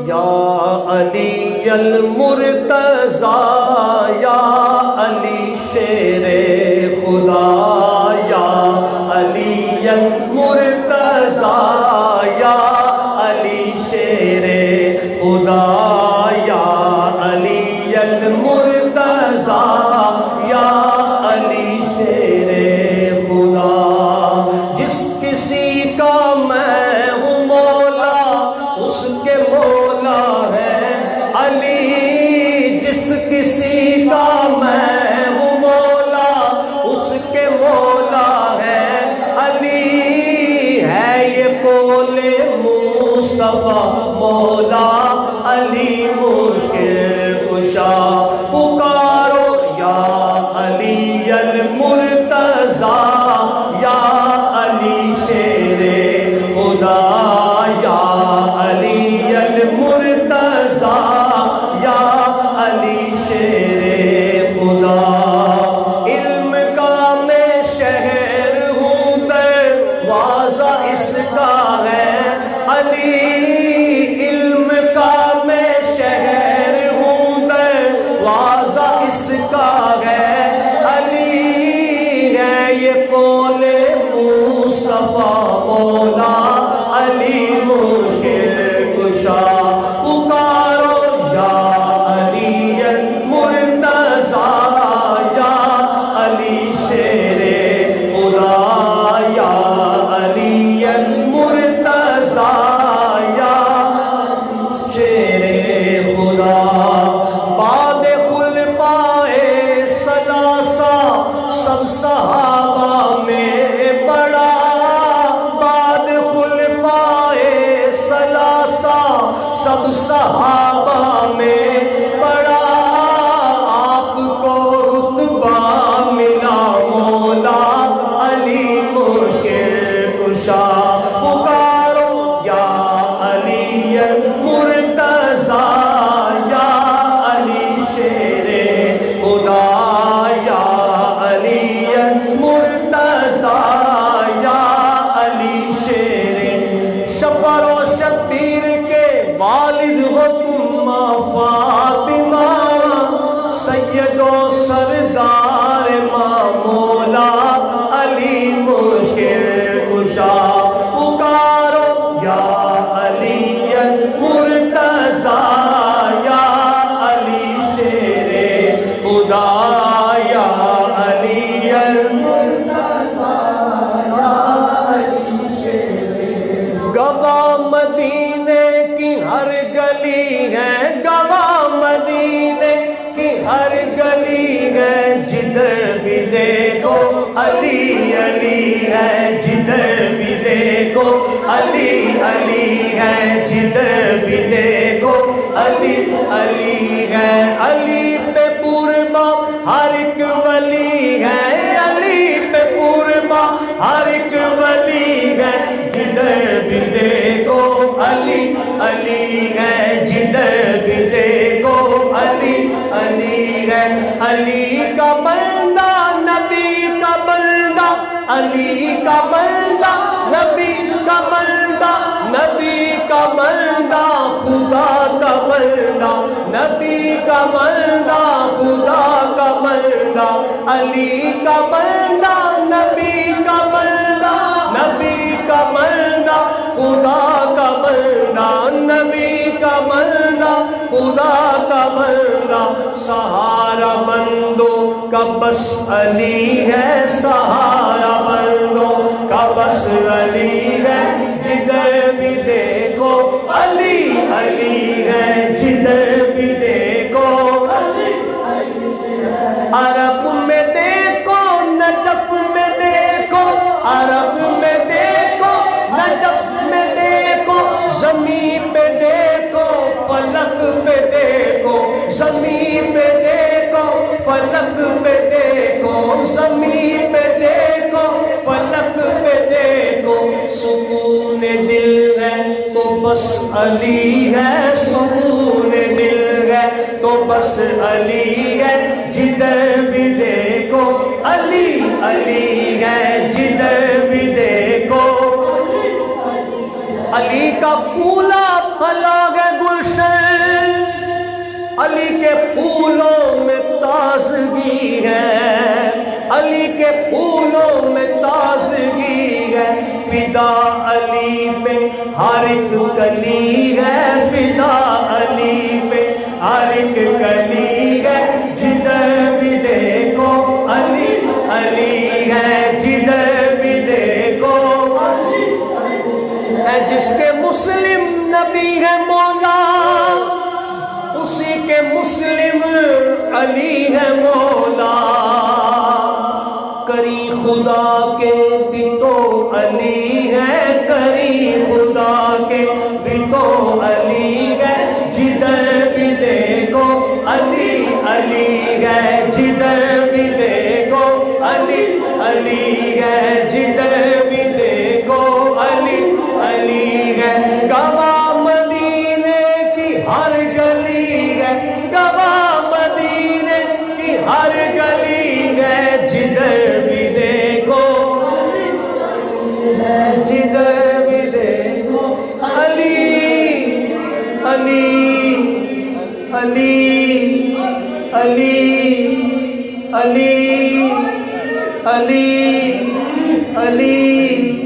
یا علی المرتضی یا علی شیر خدا یا علی المرتضی یا علی شیر خدا یا علی المرتضی یا علی شیر خدا جس کسی کا میں ہوں مولا اس کے مولا ہے علی جس کسی کا میں ہوں مولا اس کے مولا ہے علی ہے یہ قول مصطفیٰ مولا علی مشکل کشا پکارو یا علی المرتضی یا علی شیر خدا یا علی المرتضی یا علی شیر خدا علم کا میں شہر ہوں دروازہ اس کا ہے علی علم کا میں شہر ہوں دروازہ اس کا ہے علی ہے یہ قول مصطفیٰ مولا علی مشکل کشا پکارو یا علی المرتضی یا علی شیر خدا یا علی المرتضی یا شیر خدا بعد خلفائے ثلاثہ سب صحابہ میں بڑا بعد خلفائے ثلاثہ سب صحابہ میں بڑا آپ کو رتبہ ملا مولا علی مشکل کشا پکارو یا علی المرتضی یا علی شیر خدا یا علی المرتضی یا علی شیر شبر و شبیر کے والد ہو تم فاطمہ سید و سردار ماں مولا علی مشکل کشا پکارو یا علی المرتضی یا علی شیر خدا یا علی المرتضی یا علی شیر گواہ مدینے کی ہر گلی ہے گواہ مدینے کی ہر گلی ہے جدھر بھی دیکھو علی علی ہے جدھر بھی دیکھو علی علی ہے جدھر بھی دیکھو علی علی ہے علی پہ قربا ہر ایک ولی ہے علی پہ قربا ہر ایک ولی ہے جدھر بھی دیکھو علی علی ہے جدھر بھی دیکھو علی علی ہے علی کا بندہ نبی کا بندہ علی کا بندہ نبی کا بندہ نبی کا بندہ خدا کا بندہ نبی کا بندہ خدا کا بندہ علی کا بندہ نبی کا بندہ نبی کا بندہ خدا کا بندہ نبی کا بندہ خدا کا بندہ سہارا بندوں کا بس علی ہے سہارا بندوں کا بس علی ہے جدھر بھی دیکھو علی علی ہے جدھر بھی دیکھو علی عرب میں دیکھو نجف میں دیکھو عرب میں دیکھو نجف میں دیکھو زمین پہ دیکھو فلک پہ دیکھو زمین پہ دیکھو فلک پہ دیکھو زمین پہ دیکھو فلک پہ دیکھو سکون دل ہے تو بس علی ہے سکون دل ہے تو بس علی ہے جدھر بھی دیکھو علی علی ہے جدھر بھی دیکھو علی کا پھولا پھلا ہے علی کے پھولوں میں تازگی ہے، علی کے پھولوں میں تازگی ہے، فدا علی پہ ہر ایک کلی ہے، فدا علی پہ ہر ایک کلی ہے، جدھر بھی دیکھو علی علی ہے، جدھر بھی دیکھو علی ہے، جس کے مسلم نبی ہے مولا اسی کے مسلم علی ہے مولا، کری خدا کے بھی تو علی ہے، کری خدا کے بھی تو علی ہے، جدھر بھی دیکھو علی علی ہے، جدھر بھی دیکھو علی علی ہے، جدھر بھی دیکھو علی علی ہے، گواہ مدینے کی ہر گلی ہے، گواہ مدینے کی ہر گلی ہے، جدھر بھی دیکھو جدھر بھی دیکھو علی علی علی علی علی علی علی